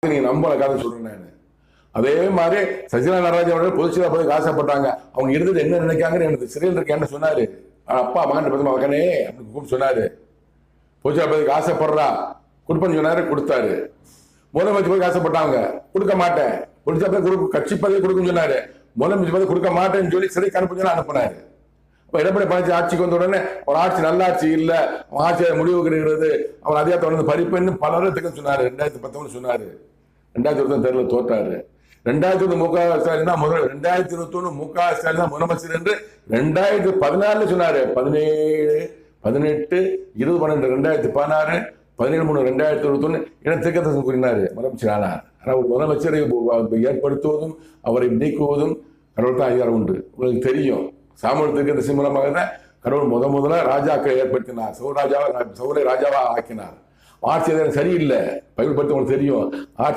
நீங்க நம்பல கதை சொல்றேன் நான். அதே மாதிரி சசிகலா நடராஜன் அவர்கள் பொதுச்செயலாளர் பதவிக்கு ஆசைப்பட்டாங்க. அவங்க இருந்தது என்ன நினைக்காங்கன்னு எனக்கு சிறையில் இருக்க என்ன சொன்னாரு. அப்பா மகன் பத்தி மகனே அப்படின்னு கூப்பிட்டு சொன்னாரு. பொதுச்செயலாளர் பதவிக்கு ஆசைப்படுறா கொடுப்பேன்னு சொன்னாரு, கொடுத்தாரு. முதலமைச்சர் பதவிக்கு ஆசைப்பட்டாங்க, கொடுக்க மாட்டேன். பொதுச்செயலாளர் கட்சி பதவி கொடுக்குன்னு சொன்னாரு. முதலமைச்சர் பதவி கொடுக்க மாட்டேன்னு சொல்லி சிறைக்கு அனுப்புன்னு அனுப்புனாரு. இப்ப எடப்பாடி பழனிசாமி ஆட்சிக்கு வந்த உடனே ஒரு ஆட்சி நல்ல ஆட்சி இல்ல, அவன் ஆட்சியை முடிவு கிடைக்கிறது, அவன் அதிகாரத்தை தொடர்ந்து பறிப்புன்னு பலருக்கு சொன்னாரு. 2019 சொன்னாரு. 2021 தேர்தலில் தோற்றாரு. 2021 முக ஸ்டாலின் தான் முதல், 2021 முக ஸ்டாலின் தான் முதலமைச்சர் என்று 2014 சொன்னாரு. 17, 18, 20, 12, 2016, 17/3/2021 என திட்டத்தை கூறினாரு. முதலமைச்சர் ஆனார். ஆனால் ஒரு முதலமைச்சரை ஏற்படுத்துவதும் அவரை நீக்குவதும் கடவுள் தான் அதிகாரம் உண்டு. உங்களுக்கு தெரியும், சாமுவேல் தீர்க்கதரிசி மூலமாக தான் கடவுள் முதல்ல ராஜாக்களை ஏற்படுத்தினார். சவுலை ராஜாவா ஆக்கினார். ஆட்சி சரியில்லை, பைபிள் பற்றி உங்களுக்கு தெரியும். ஆட்சி